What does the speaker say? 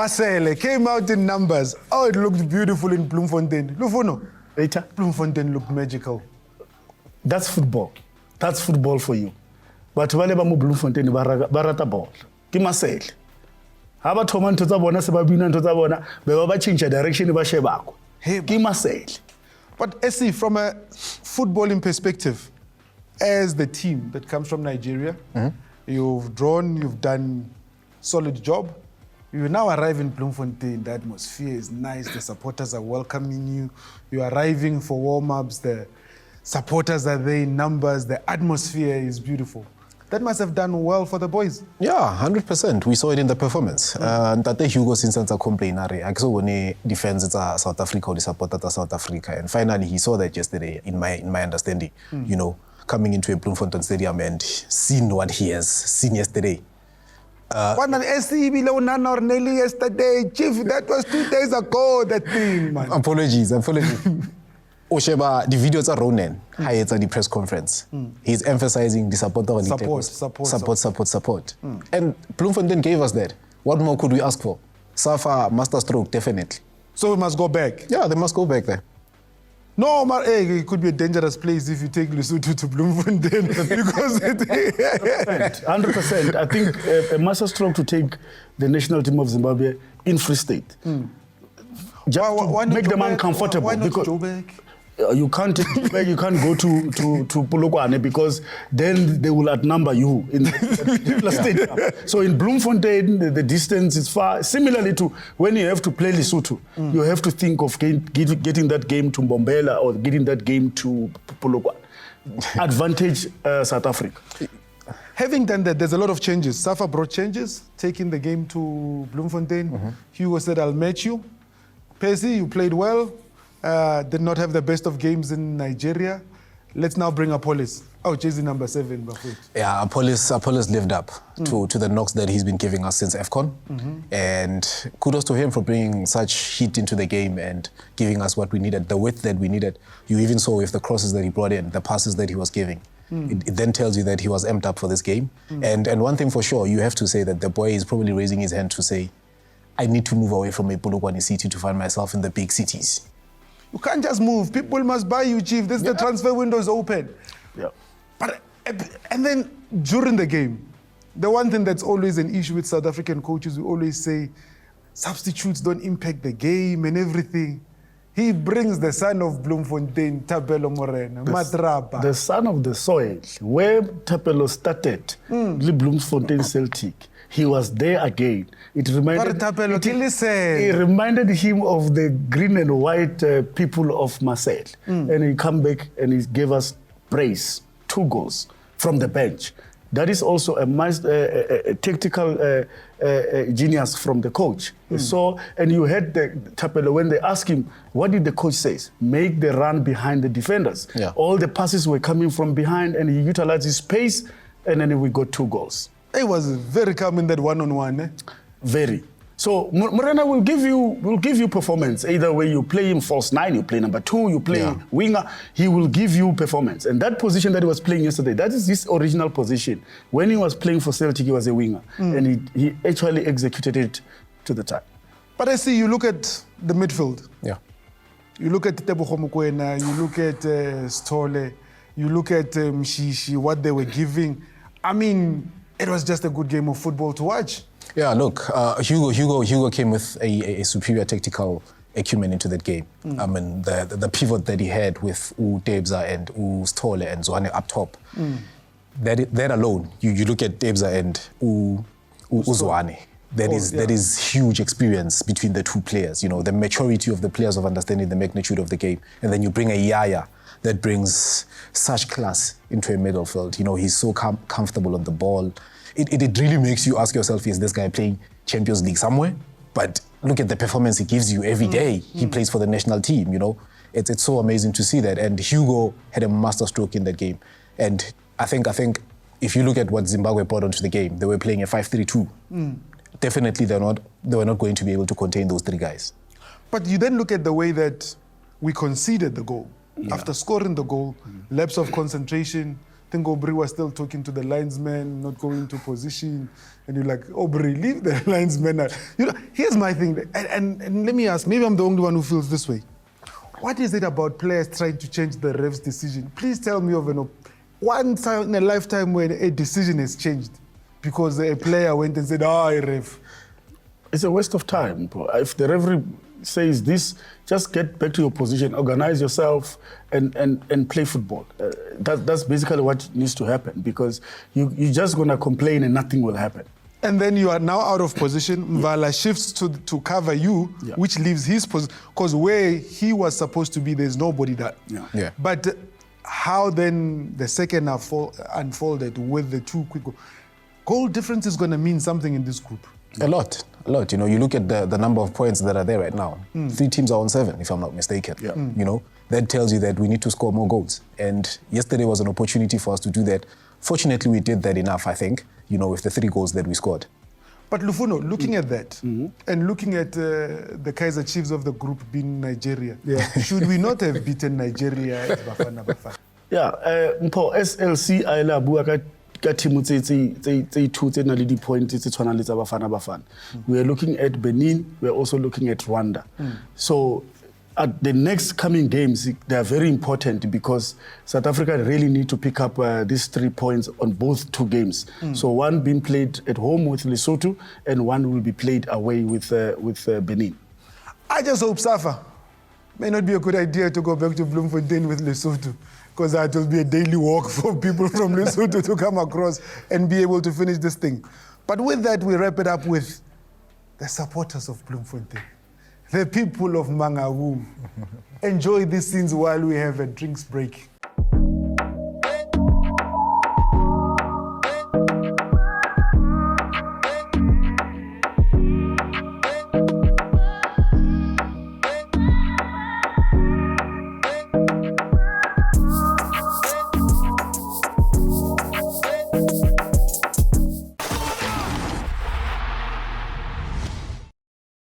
Marcel came out in numbers. Oh, it looked beautiful in Bloemfontein. Lufuno, Later. Bloemfontein looked magical. That's football. That's football for you. But wale ba mo Bloemfontein ba rata ball. Ke Marcel. Ha ba thoma ntho tsa bona se ba bina ntho tsa bona be ba change direction ba shebako. Ke Marcel. But Essie, from a footballing perspective, as the team that comes from Nigeria, you've drawn, you've done solid job. You now arrive in Bloemfontein, the atmosphere is nice, the supporters are welcoming you. You're arriving for warm-ups, the supporters are there in numbers, the atmosphere is beautiful. That must have done well for the boys. Yeah, 100%. We saw it in the performance. Ntate Hugo since a complainare, I saw when defense South Africa or the supporter South Africa, and finally he saw that yesterday. In my understanding, you know, coming into a Bloemfontein stadium and seeing what he has seen yesterday. What an SC below Nana or Nelly yesterday, Chief. That was 2 days ago. That thing, man. Apologies. Osheba, the videos are running. It's at the press conference. He's emphasizing the support. Support. And Bloemfontein gave us that. What more could we ask for? Safa, masterstroke, definitely. So we must go back. Yeah, they must go back there. No, it could be a dangerous place if you take Lesotho to Bloemfontein because 100%. I think a masterstroke to take the national team of Zimbabwe in Free State. Just why make the man comfortable. Why not because Joburg? You can't go to Polokwane because then they will outnumber you in the stadium. So in Bloemfontein, the distance is far. Similarly to when you have to play Lesotho, you have to think of getting that game to Mbombela or getting that game to Polokwane. Advantage South Africa. Having done that, there's a lot of changes. Safa brought changes, taking the game to Bloemfontein. Hugo said, I'll match you. Percy, you played well. Did not have the best of games in Nigeria. Let's now bring Apollos. Oh, jersey number 7, Bafut. Yeah, Apollos lived up to the knocks that he's been giving us since AFCON. And kudos to him for bringing such heat into the game and giving us what we needed, the width that we needed. You even saw with the crosses that he brought in, the passes that he was giving. It then tells you that he was amped up for this game. And one thing for sure, you have to say that the boy is probably raising his hand to say, I need to move away from a Polokwane city to find myself in the big cities. You can't just move. People must buy you, Chief. The transfer window is open. Yeah. But and then during the game, the one thing that's always an issue with South African coaches, we always say substitutes don't impact the game and everything. He brings the son of Bloemfontein, Thapelo Morena, Matrapa. The son of the soil, where Thapelo started, Bloemfontein Celtic. He was there again. It reminded him of the green and white people of Marseille. And he come back and he gave us praise, 2 goals from the bench. That is also a tactical genius from the coach. So, and you heard the Thapelo when they asked him, what did the coach say? Make the run behind the defenders. Yeah. All the passes were coming from behind and he utilized his space and then we got 2 goals. It was very calm in that one-on-one. Very. So Morena will give you performance. Either way you play him false 9, you play number 2, you play winger, he will give you performance. And that position that he was playing yesterday, that is his original position. When he was playing for Celtic, he was a winger. And he actually executed it to the time. But I see you look at the midfield. Yeah. You look at Tebogo Mokoena, you look at Stole, you look at Mshishi, what they were giving. I mean, it was just a good game of football to watch. Yeah, look, Hugo came with a superior tactical acumen into that game. I mean, the pivot that he had with Debza and Stole and Zwane up top, that alone, you look at Debza and Zwane, that is huge experience between the 2 players. You know, the maturity of the players of understanding the magnitude of the game. And then you bring a Yaya that brings such class into a midfield. You know, he's so comfortable on the ball. It really makes you ask yourself, is this guy playing Champions League somewhere? But look at the performance he gives you every day. He plays for the national team, you know. It's so amazing to see that. And Hugo had a masterstroke in that game. And I think if you look at what Zimbabwe brought onto the game, they were playing a 5-3-2. Definitely they were not going to be able to contain those 3 guys. But you then look at the way that we conceded the goal. After scoring the goal, lapse of concentration, think Aubrey was still talking to the linesman, not going into position. And you're like, Aubrey, leave the linesman. You know, here's my thing. And let me ask, maybe I'm the only one who feels this way. What is it about players trying to change the ref's decision? Please tell me of one time in a lifetime when a decision has changed because a player went and said, ref. It's a waste of time. If the referee says this, just get back to your position, organize yourself, and play football. That's basically what needs to happen, because you're just going to complain and nothing will happen. And then you are now out of position. Mvala shifts to cover you, which leaves his position, because where he was supposed to be, there's nobody there. But how then the second half unfolded with the two quick goal difference is going to mean something in this group. A lot. You know, you look at the number of points that are there right now. 3 teams are on 7, if I'm not mistaken. You know, that tells you that we need to score more goals. And yesterday was an opportunity for us to do that. Fortunately, we did that enough, I think, you know, with the 3 goals that we scored. But Lufuno, looking at that and looking at the Kaizer Chiefs of the group being Nigeria, should we not have beaten Nigeria at Bafana Bafana? Mpo SLC a ila bua ka team tse two tse na le di points tse tshwana le tsa Bafana Bafana. We are looking at Benin, we are also looking at Rwanda. So at the next coming games, they are very important because South Africa really need to pick up these 3 points on both 2 games. So one being played at home with Lesotho and one will be played away with Benin. I just hope Safa may not be a good idea to go back to Bloemfontein with Lesotho, because that will be a daily walk for people from Lesotho to come across and be able to finish this thing. But with that, we wrap it up with the supporters of Bloemfontein, the people of Mangaung. Enjoy these scenes while we have a drinks break.